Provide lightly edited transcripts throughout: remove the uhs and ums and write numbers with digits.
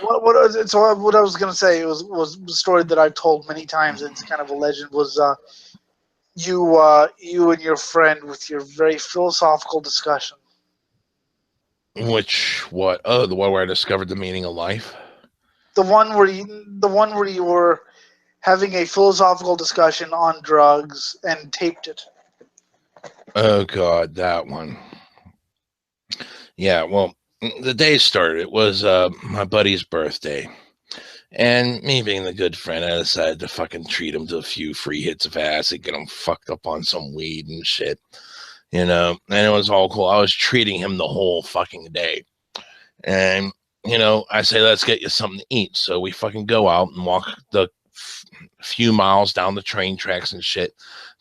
What was it? So what I was gonna say was the story that I've told many times. It's kind of a legend. Was you and your friend with your very philosophical discussion? Which what? Oh, the one where I discovered the meaning of life. The one where you were having a philosophical discussion on drugs and taped it. Oh God, that one. Yeah, well, the day started. It was my buddy's birthday. And me being the good friend, I decided to fucking treat him to a few free hits of acid, get him fucked up on some weed and shit, and it was all cool. I was treating him the whole fucking day. And, I say, let's get you something to eat. So we fucking go out and walk the few miles down the train tracks and shit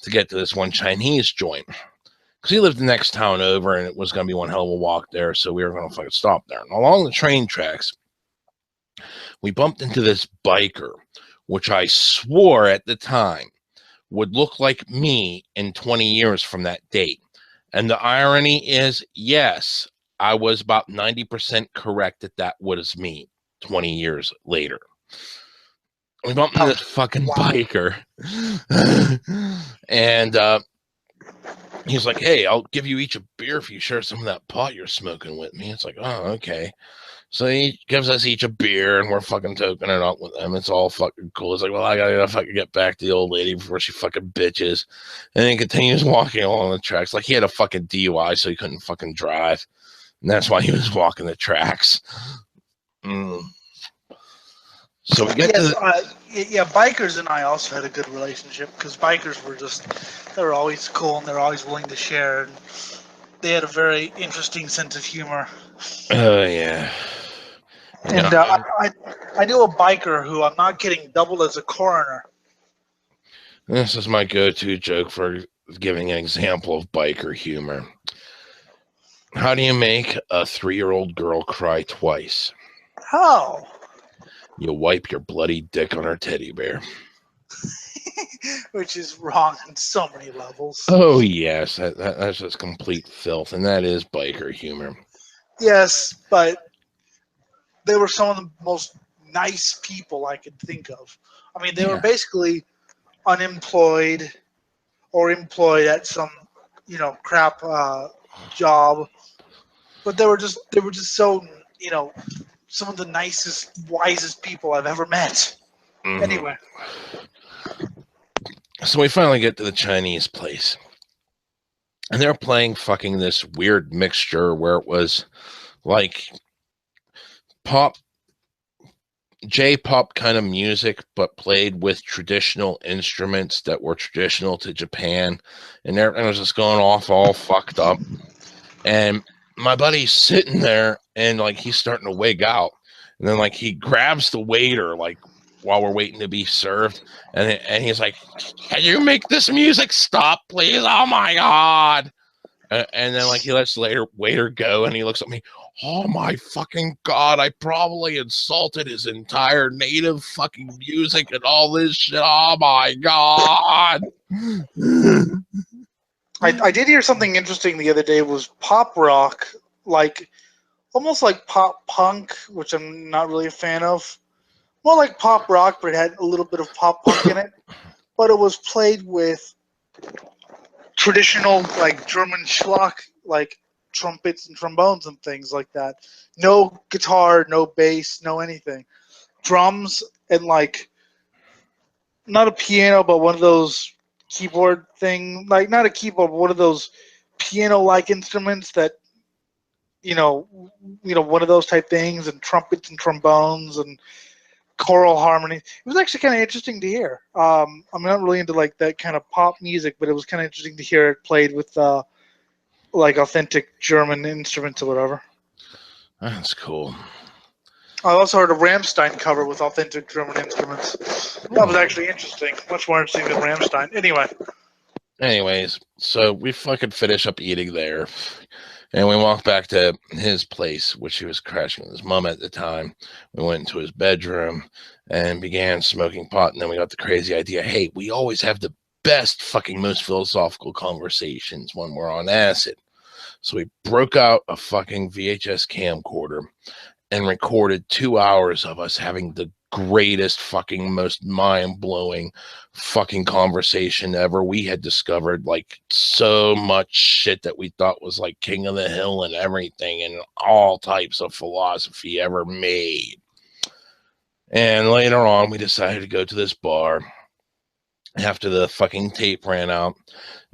to get to this one Chinese joint. Because he lived the next town over and it was going to be one hell of a walk there. So we were going to fucking stop there. And along the train tracks, we bumped into this biker, which I swore at the time would look like me in 20 years from that date. And the irony is, yes, I was about 90% correct that was me 20 years later. We bumped into this fucking Wow. biker. And he's like, hey, I'll give you each a beer if you share some of that pot you're smoking with me. It's like, oh, okay. So he gives us each a beer and we're fucking toking it up with him. It's all fucking cool. It's like, well, I gotta fucking get back to the old lady before she fucking bitches. And then he continues walking along the tracks. Like he had a fucking DUI, so he couldn't fucking drive. And that's why he was walking the tracks. Mm. So we get to Yes, the, yeah. Bikers and I also had a good relationship because bikers they were always cool and they're always willing to share. And they had a very interesting sense of humor. oh, yeah. And I knew a biker who, I'm not kidding, doubled as a coroner. This is my go-to joke for giving an example of biker humor. How do you make a 3-year-old girl cry twice? How? You wipe your bloody dick on her teddy bear. Which is wrong on so many levels. Oh, yes, that's just complete filth, and that is biker humor. Yes, but they were some of the most nice people I could think of. I mean, they were Yeah. basically unemployed or employed at some, crap job, but they were just so, some of the nicest, wisest people I've ever met. Mm-hmm. Anyway, So we finally get to the Chinese place, and they're playing fucking this weird mixture where it was like pop, J-pop kind of music, but played with traditional instruments that were traditional to Japan, and everything was just going off all fucked up. And my buddy's sitting there, and like he's starting to wig out, and then like he grabs the waiter, like while we're waiting to be served, and he's like, "Can you make this music stop, please? Oh my god!" And then like he lets the waiter go, and he looks at me. Oh my fucking god! I probably insulted his entire native fucking music and all this shit. Oh my god! I did hear something interesting the other day. Was pop rock, like almost like pop punk, which I'm not really a fan of. More like pop rock, but it had a little bit of pop punk in it. But it was played with traditional, like German schlock, like trumpets and trombones and things like that. No guitar, no bass, no anything. Drums and like not a piano, but one of those keyboard thing, like not a keyboard, but one of those piano-like instruments that one of those type things, and trumpets and trombones and choral harmony. It was actually kind of interesting to hear. I'm not really into like that kind of pop music, but it was kind of interesting to hear it played with like authentic German instruments or whatever. That's cool. I also heard a Ramstein cover with authentic German instruments. That was Oh. actually interesting, much more interesting than Ramstein. Anyway, Anyways, so we fucking finish up eating there, and we walk back to his place, which he was crashing with his mom at the time. We went into his bedroom and began smoking pot, and then we got the crazy idea, hey, we always have the best fucking most philosophical conversations when we're on acid. So we broke out a fucking VHS camcorder and recorded 2 hours of us having the greatest fucking most mind-blowing fucking conversation ever. We had discovered like so much shit that we thought was like king of the hill and everything, and all types of philosophy ever made. And later on we decided to go to this bar after the fucking tape ran out,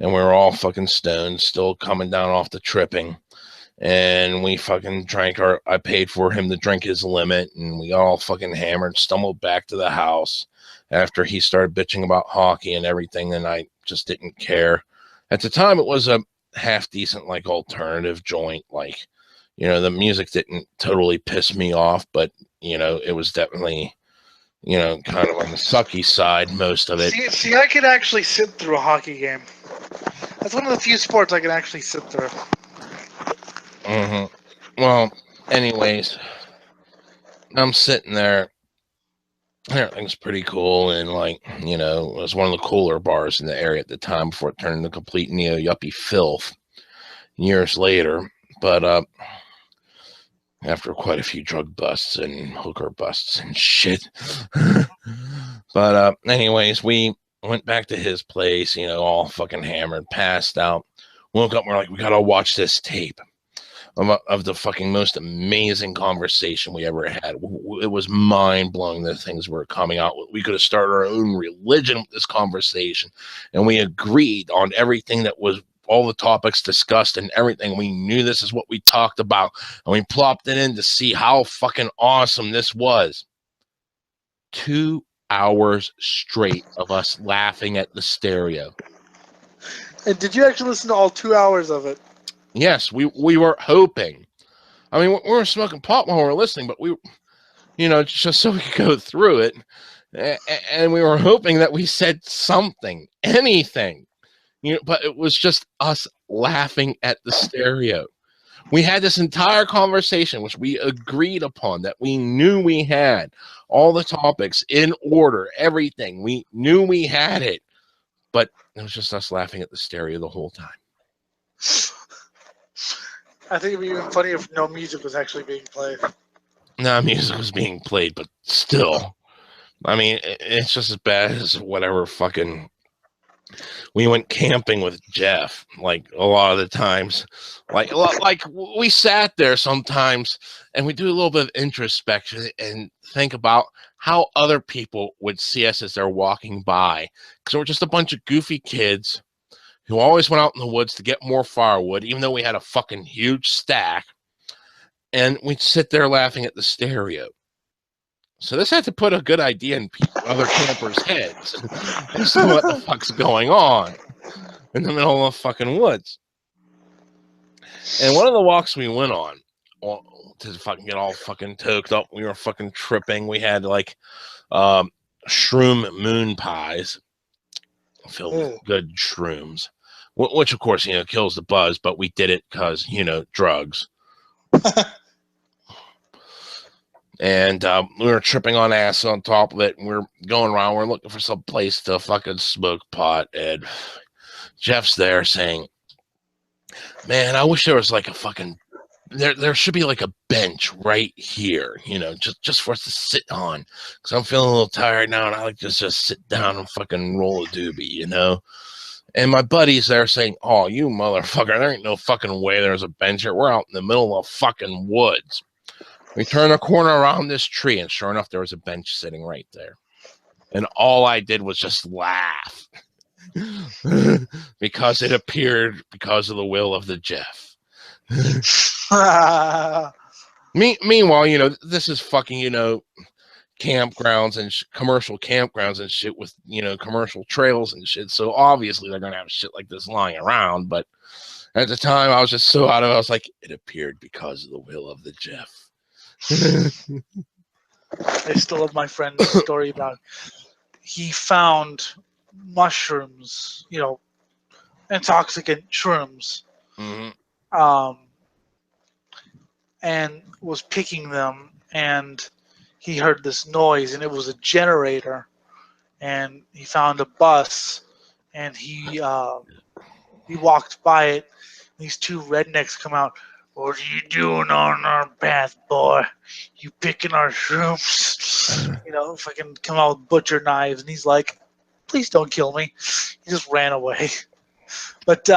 and we were all fucking stoned, still coming down off the tripping. And we fucking drank I paid for him to drink his limit, and we all fucking hammered, stumbled back to the house after he started bitching about hockey and everything, and I just didn't care. At the time, it was a half decent, like, alternative joint. Like, you know, the music didn't totally piss me off, but, you know, it was definitely, you know, kind of on the sucky side, most of it. See, I could actually sit through a hockey game. That's one of the few sports I can actually sit through. Mm-hmm. Well, anyways, I'm sitting there. Everything's pretty cool, and like, you know, it was one of the cooler bars in the area at the time before it turned into complete neo-yuppie filth years later. But after quite a few drug busts and hooker busts and shit. But anyways, we went back to his place, you know, all fucking hammered, passed out. Woke up, we're like, we gotta watch this tape of the fucking most amazing conversation we ever had. It was mind-blowing, the things were coming out. We could have started our own religion with this conversation, and we agreed on everything that was all the topics discussed and everything. We knew this is what we talked about, and we plopped it in to see how fucking awesome this was. 2 hours straight of us laughing at the stereo. And did you actually listen to all 2 hours of it? Yes, we were hoping. I mean, we were smoking pot while we were listening, but we, you know, just so we could go through it. And we were hoping that we said something, anything, you know, but it was just us laughing at the stereo. We had this entire conversation, which we agreed upon, that we knew we had all the topics in order, everything. We knew we had it, but it was just us laughing at the stereo the whole time. I think it'd be even funny if no music was actually being played. No, music was being played, but still. I mean, it's just as bad as whatever fucking. We went camping with Jeff, like a lot of the times. Like we sat there sometimes and we do a little bit of introspection and think about how other people would see us as they're walking by. Because we're just a bunch of goofy kids who always went out in the woods to get more firewood, even though we had a fucking huge stack. And we'd sit there laughing at the stereo. So this had to put a good idea in other campers' heads as to what the fuck's going on in the middle of the fucking woods. And one of the walks we went on to fucking get all fucking toked up, we were fucking tripping. We had like shroom moon pies filled with good shrooms, which of course, you know, kills the buzz, but we did it because, you know, drugs. And we were tripping on acid on top of it, and we're going around. We're looking for some place to fucking smoke pot. And Jeff's there saying, man, I wish there was like a fucking, there should be like a bench right here, you know, just for us to sit on. Because I'm feeling a little tired now, and I like to just sit down and fucking roll a doobie, you know. And my buddy's there saying, oh, you motherfucker, there ain't no fucking way there's a bench here. We're out in the middle of fucking woods. We turn a corner around this tree, and sure enough, there was a bench sitting right there. And all I did was just laugh because it appeared because of the will of the Jeff. Meanwhile, you know, this is fucking, you know, campgrounds and commercial campgrounds and shit with, you know, commercial trails and shit. So obviously they're going to have shit like this lying around. But at the time, I was just so out of it. I was like, it appeared because of the will of the Jeff. I still have my friend's story about he found mushrooms, you know, intoxicant shrooms, and was picking them, and he heard this noise, and it was a generator, and he found a bus, and he walked by it. These two rednecks come out. "What are you doing on our path, boy? You picking our shrooms?" You know, fucking come out with butcher knives, and he's like, "Please don't kill me." He just ran away. But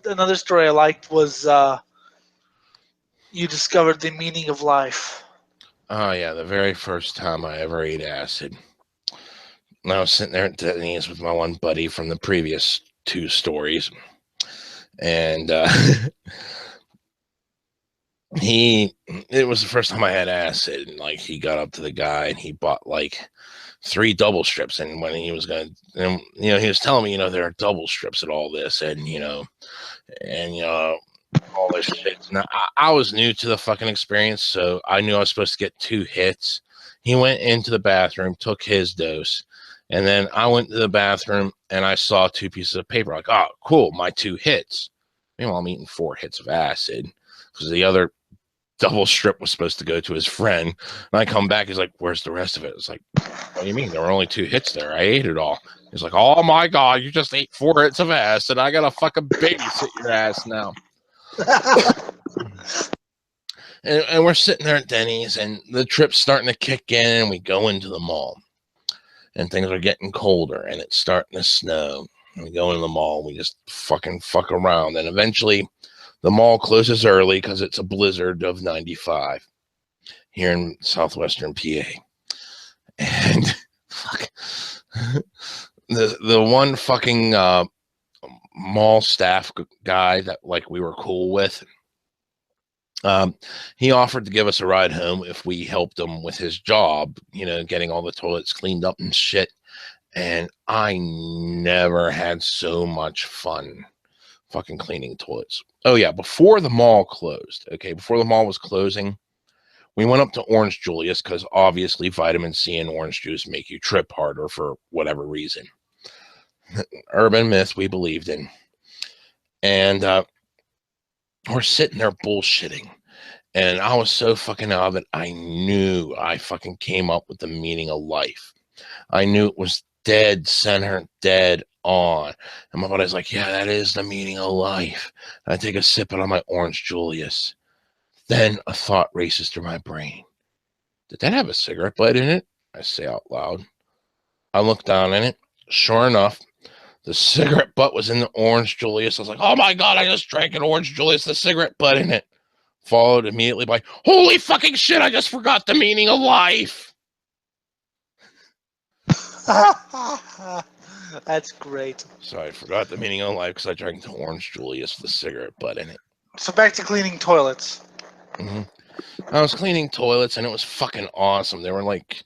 another story I liked was you discovered the meaning of life. Oh yeah, the very first time I ever ate acid. And I was sitting there at Denny's with my one buddy from the previous two stories, and it was the first time I had acid, and like he got up to the guy and he bought like 3 double strips, and when he was gonna, and he was telling me, there are double strips at all this, and all this shit. Now I was new to the fucking experience, so I knew I was supposed to get 2 hits. He went into the bathroom, took his dose, and then I went to the bathroom and I saw 2 pieces of paper. Like, oh, cool, my 2 hits. Meanwhile, I'm eating 4 hits of acid because the other double strip was supposed to go to his friend. And I come back, he's like, "Where's the rest of it?" It's like, "What do you mean? There were only 2 hits there. I ate it all." He's like, "Oh my god, you just ate 4 hits of acid. I gotta fucking babysit your ass now." And we're sitting there at Denny's, and the trip's starting to kick in, and we go into the mall. And things are getting colder, and it's starting to snow. And we go into the mall, we just fucking fuck around. And eventually, the mall closes early because it's a blizzard of 95 here in southwestern PA. And fuck, the one fucking mall staff guy that like we were cool with, he offered to give us a ride home if we helped him with his job, getting all the toilets cleaned up and shit. And I never had so much fun fucking cleaning toilets. Oh yeah, before the mall closed, before the mall was closing, we went up to Orange Julius because obviously vitamin C and orange juice make you trip harder for whatever reason. Urban myth we believed in. And we're sitting there bullshitting. And I was so fucking out of it, I knew I fucking came up with the meaning of life. I knew it was dead center, dead on. And my buddy's like, "Yeah, that is the meaning of life." And I take a sip out of my Orange Julius. Then a thought races through my brain. Did that have a cigarette butt in it? I say out loud. I look down in it. Sure enough, the cigarette butt was in the Orange Julius. I was like, "Oh my god, I just drank an Orange Julius, the cigarette butt in it." Followed immediately by, "Holy fucking shit, I just forgot the meaning of life." That's great. So I forgot the meaning of life because I drank the Orange Julius with the cigarette butt in it. So back to cleaning toilets. Mm-hmm. I was cleaning toilets and it was fucking awesome. There were like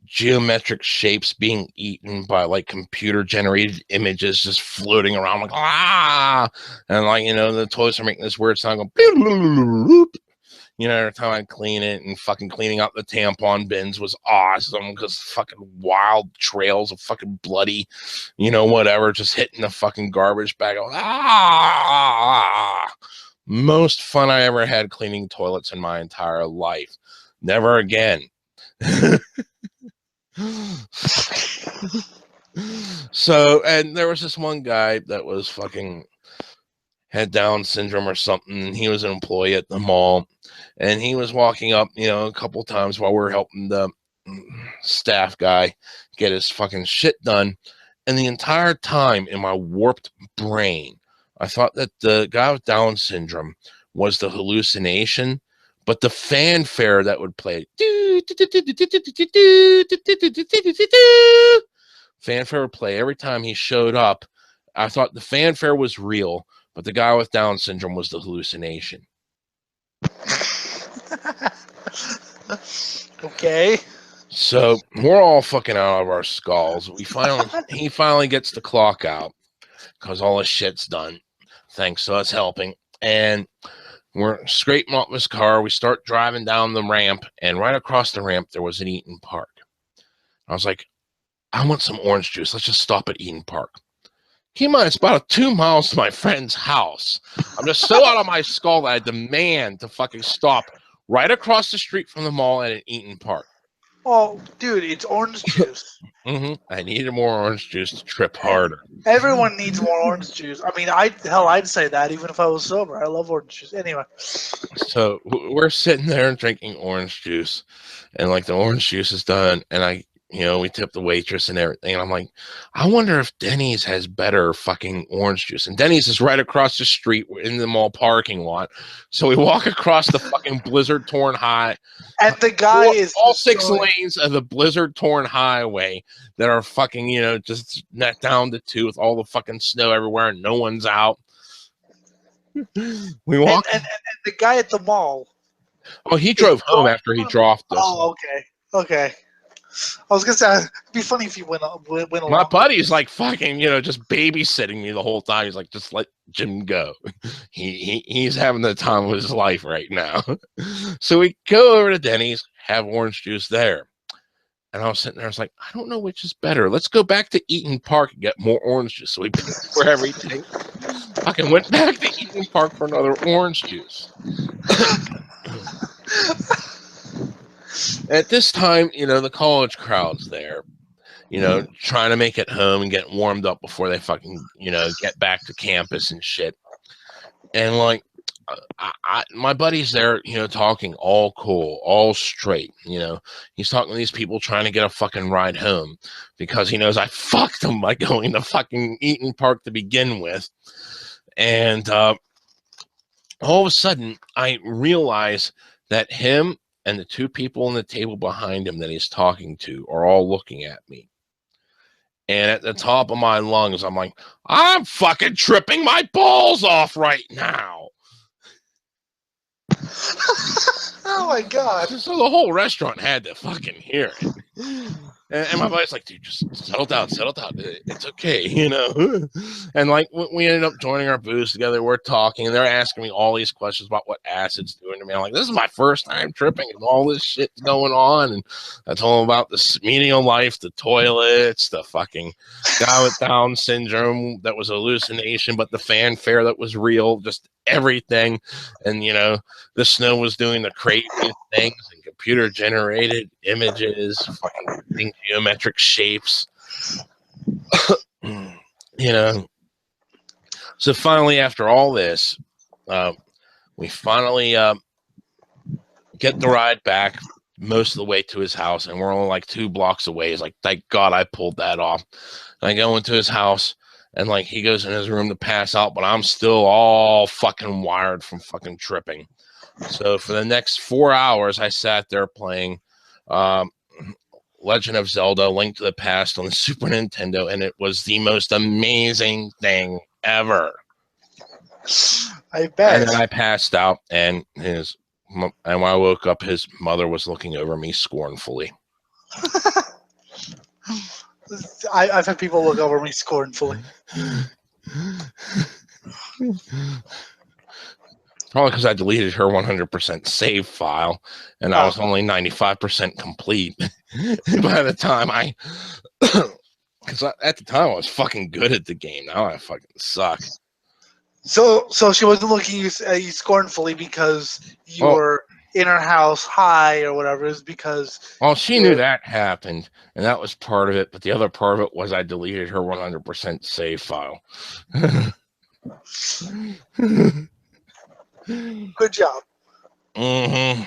geometric shapes being eaten by like computer generated images just floating around like ah, and like the toilets are making this weird sound going every time I clean it, and fucking cleaning out the tampon bins was awesome because fucking wild trails of fucking bloody, whatever, just hitting the fucking garbage bag. Most fun I ever had cleaning toilets in my entire life. Never again. So, and there was this one guy that was fucking had Down syndrome or something. He was an employee at the mall, and he was walking up, a couple times while we were helping the staff guy get his fucking shit done. And the entire time in my warped brain, I thought that the guy with Down syndrome was the hallucination, but the fanfare that would play, fanfare would play every time he showed up. I thought the fanfare was real, but the guy with Down syndrome was the hallucination. Okay. So we're all fucking out of our skulls. He finally gets the clock out because all his shit's done. Thanks to us helping. And we're scraping off his car. We start driving down the ramp, and right across the ramp, there was an Eaton Park. I was like, "I want some orange juice. Let's just stop at Eaton Park." Keep in mind, it's about 2 miles to my friend's house. I'm just so out of my skull that I demand to fucking stop right across the street from the mall at an Eaton Park. Oh, dude, it's orange juice. I needed more orange juice to trip harder. Everyone needs more orange juice. I mean, I'd say that even if I was sober. I love orange juice. Anyway, So we're sitting there drinking orange juice, and like the orange juice is done, and we tip the waitress and everything, and I'm like, I wonder if Denny's has better fucking orange juice. And Denny's is right across the street in the mall parking lot. So we walk across the fucking blizzard torn high, and the guy is all just 6 going, lanes of the blizzard torn highway that are fucking, just net down to 2 with all the fucking snow everywhere and no one's out. We walk. and the guy at the mall. Oh, he drove home after he dropped us. Oh, okay. I was gonna say it'd be funny if you went along. My buddy's like fucking, just babysitting me the whole time. He's like, just let Jim go. He's having the time of his life right now. So we go over to Denny's, have orange juice there. And I was sitting there, I was like, I don't know which is better. Let's go back to Eaton Park and get more orange juice. So we paid for everything. Fucking went back to Eaton Park for another orange juice. At this time, the college crowd's there, trying to make it home and get warmed up before they fucking, get back to campus and shit. And like, my buddy's there, talking all cool, all straight. He's talking to these people trying to get a fucking ride home because he knows I fucked him by going to fucking Eaton Park to begin with. And all of a sudden, I realize that him and the 2 people on the table behind him that he's talking to are all looking at me. And at the top of my lungs, I'm like, I'm fucking tripping my balls off right now. Oh my god. So the whole restaurant had to fucking hear it. And my buddy's like, dude, just settle down. It's okay, And like, we ended up joining our booths together. We're talking, and they're asking me all these questions about what acid's doing to me. I'm like, this is my first time tripping, and all this shit's going on. And I told them about the menial life, the toilets, the fucking guy with Down syndrome that was a hallucination, but the fanfare that was real, just everything. And, the snow was doing the craziest things, and computer generated images, fucking geometric shapes. So finally, after all this, we finally get the ride back most of the way to his house, and we're only like 2 blocks away. He's like, thank God I pulled that off. And I go into his house, and like he goes in his room to pass out, but I'm still all fucking wired from fucking tripping. So for the next 4 hours, I sat there playing Legend of Zelda: Link to the Past on the Super Nintendo, and it was the most amazing thing ever. I bet. And then I passed out, and when I woke up, his mother was looking over me scornfully. I've had people look over me scornfully. Probably because I deleted her 100% save file, and I was only 95% complete by the time because at the time I was fucking good at the game. Now I fucking suck. So she wasn't looking at you scornfully because you were in her house high or whatever. It was because she knew that happened, and that was part of it. But the other part of it was I deleted her 100% save file. Good job. Mm-hmm.